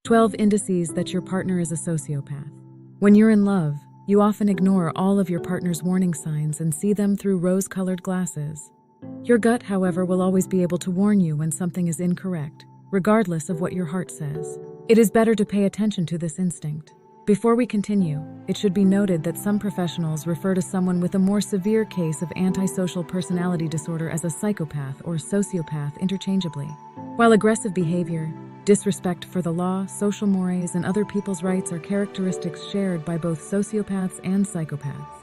12 indices that your partner is a sociopath. When you're in love, you often ignore all of your partner's warning signs and see them through rose-colored glasses. Your gut, however, will always be able to warn you when something is incorrect, regardless of what your heart says. It is better to pay attention to this instinct. Before we continue, it should be noted that some professionals refer to someone with a more severe case of antisocial personality disorder as a psychopath or sociopath interchangeably. While aggressive behavior, disrespect for the law, social mores, and other people's rights are characteristics shared by both sociopaths and psychopaths,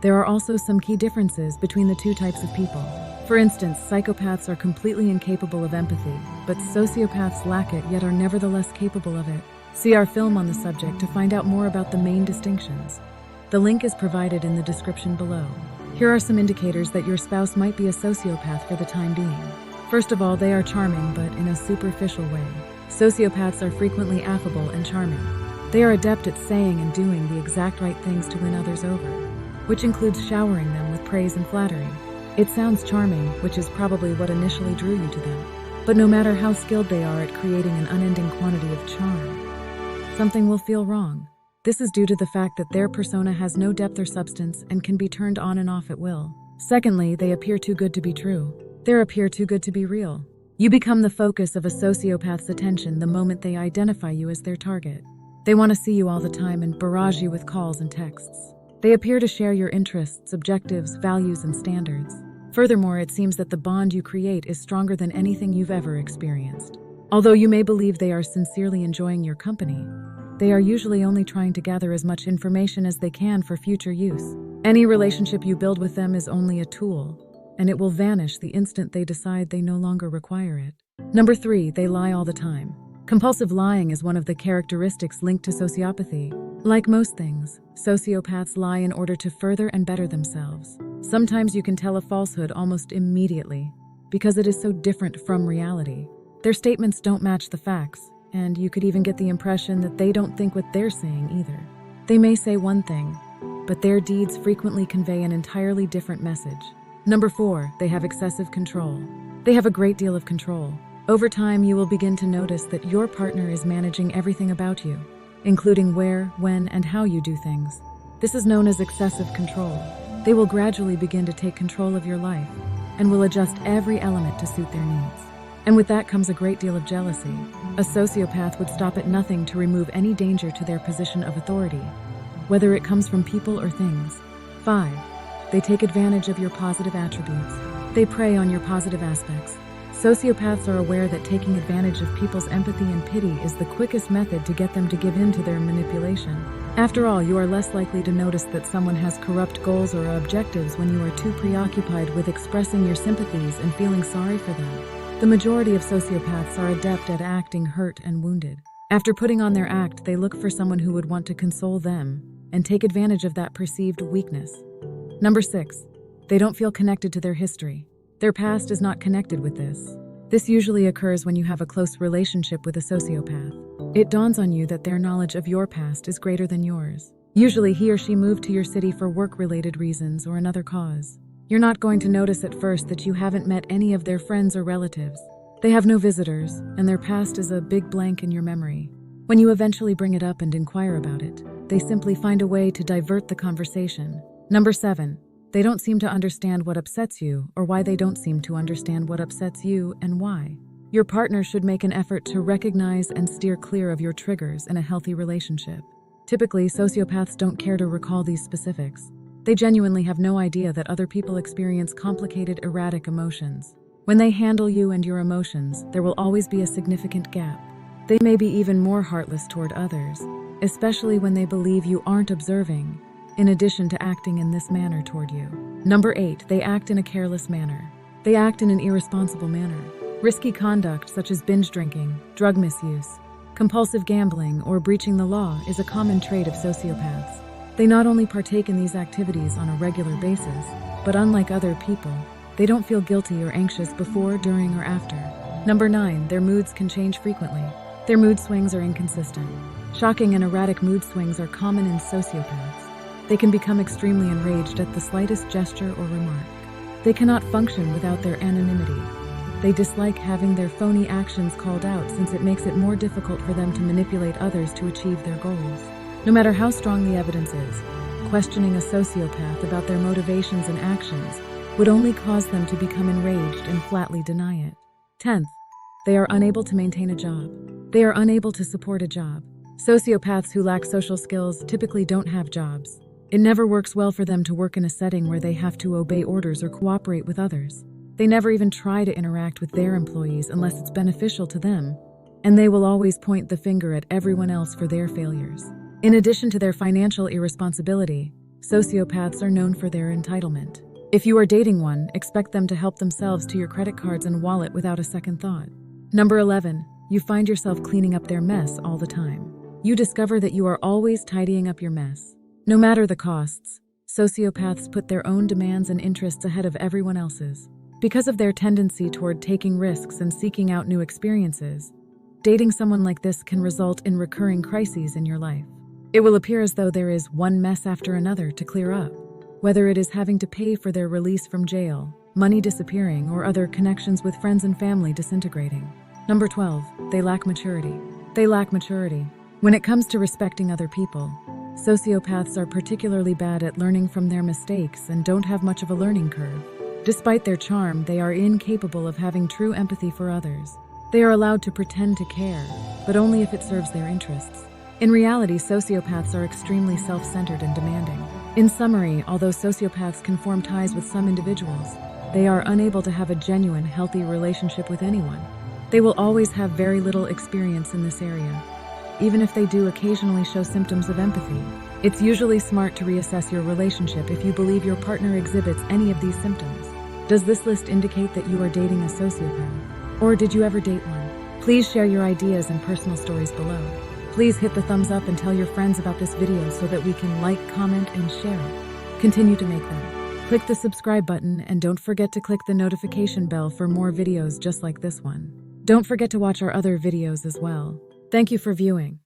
there are also some key differences between the two types of people. For instance, psychopaths are completely incapable of empathy, but sociopaths lack it yet are nevertheless capable of it. See our film on the subject to find out more about the main distinctions. The link is provided in the description below. Here are some indicators that your spouse might be a sociopath for the time being. First of all, they are charming, but in a superficial way. Sociopaths are frequently affable and charming. They are adept at saying and doing the exact right things to win others over, which includes showering them with praise and flattery. It sounds charming, which is probably what initially drew you to them. But no matter how skilled they are at creating an unending quantity of charm, something will feel wrong. This is due to the fact that their persona has no depth or substance and can be turned on and off at will. Secondly, they appear too good to be true. They appear too good to be real. You become the focus of a sociopath's attention the moment they identify you as their target. They want to see you all the time and barrage you with calls and texts. They appear to share your interests, objectives, values, and standards. Furthermore, it seems that the bond you create is stronger than anything you've ever experienced. Although you may believe they are sincerely enjoying your company, they are usually only trying to gather as much information as they can for future use. Any relationship you build with them is only a tool, and it will vanish the instant they decide they no longer require it. Number 3, they lie all the time. Compulsive lying is one of the characteristics linked to sociopathy. Like most things, sociopaths lie in order to further and better themselves. Sometimes you can tell a falsehood almost immediately, because it is so different from reality. Their statements don't match the facts, and you could even get the impression that they don't think what they're saying either. They may say one thing, but their deeds frequently convey an entirely different message. Number 4, they have excessive control. They have a great deal of control. Over time, you will begin to notice that your partner is managing everything about you, including where, when, and how you do things. This is known as excessive control. They will gradually begin to take control of your life and will adjust every element to suit their needs. And with that comes a great deal of jealousy. A sociopath would stop at nothing to remove any danger to their position of authority, whether it comes from people or things. 5. They take advantage of your positive attributes. They prey on your positive aspects. Sociopaths are aware that taking advantage of people's empathy and pity is the quickest method to get them to give in to their manipulation. After all, you are less likely to notice that someone has corrupt goals or objectives when you are too preoccupied with expressing your sympathies and feeling sorry for them. The majority of sociopaths are adept at acting hurt and wounded. After putting on their act, they look for someone who would want to console them and take advantage of that perceived weakness. Number 6, they don't feel connected to their history. Their past is not connected with this. This usually occurs when you have a close relationship with a sociopath. It dawns on you that their knowledge of your past is greater than yours. Usually he or she moved to your city for work-related reasons or another cause. You're not going to notice at first that you haven't met any of their friends or relatives. They have no visitors, and their past is a big blank in your memory. When you eventually bring it up and inquire about it, they simply find a way to divert the conversation. Number 7, they don't seem to understand what upsets you or why they don't seem to understand what upsets you and why. Your partner should make an effort to recognize and steer clear of your triggers in a healthy relationship. Typically, sociopaths don't care to recall these specifics. They genuinely have no idea that other people experience complicated, erratic emotions. When they handle you and your emotions, there will always be a significant gap. They may be even more heartless toward others, especially when they believe you aren't observing, in addition to acting in this manner toward you. Number 8, they act in a careless manner. They act in an irresponsible manner. Risky conduct such as binge drinking, drug misuse, compulsive gambling, or breaching the law is a common trait of sociopaths. They not only partake in these activities on a regular basis, but unlike other people, they don't feel guilty or anxious before, during, or after. Number 9, their moods can change frequently. Their mood swings are inconsistent. Shocking and erratic mood swings are common in sociopaths. They can become extremely enraged at the slightest gesture or remark. They cannot function without their anonymity. They dislike having their phony actions called out since it makes it more difficult for them to manipulate others to achieve their goals. No matter how strong the evidence is, questioning a sociopath about their motivations and actions would only cause them to become enraged and flatly deny it. 10th, they are unable to maintain a job. They are unable to support a job. Sociopaths who lack social skills typically don't have jobs. It never works well for them to work in a setting where they have to obey orders or cooperate with others. They never even try to interact with their employees unless it's beneficial to them, and they will always point the finger at everyone else for their failures. In addition to their financial irresponsibility, sociopaths are known for their entitlement. If you are dating one, expect them to help themselves to your credit cards and wallet without a second thought. Number 11, you find yourself cleaning up their mess all the time. You discover that you are always tidying up your mess. No matter the costs, sociopaths put their own demands and interests ahead of everyone else's. Because of their tendency toward taking risks and seeking out new experiences, dating someone like this can result in recurring crises in your life. It will appear as though there is one mess after another to clear up, whether it is having to pay for their release from jail, money disappearing, or other connections with friends and family disintegrating. Number 12, they lack maturity. They lack maturity. When it comes to respecting other people, sociopaths are particularly bad at learning from their mistakes and don't have much of a learning curve. Despite their charm, they are incapable of having true empathy for others. They are allowed to pretend to care, but only if it serves their interests. In reality, sociopaths are extremely self-centered and demanding. In summary, although sociopaths can form ties with some individuals, they are unable to have a genuine, healthy relationship with anyone. They will always have very little experience in this area. Even if they do occasionally show symptoms of empathy, it's usually smart to reassess your relationship if you believe your partner exhibits any of these symptoms. Does this list indicate that you are dating a sociopath? Or did you ever date one? Please share your ideas and personal stories below. Please hit the thumbs up and tell your friends about this video so that we can like, comment, and share it. Continue to make them. Click the subscribe button and don't forget to click the notification bell for more videos just like this one. Don't forget to watch our other videos as well. Thank you for viewing.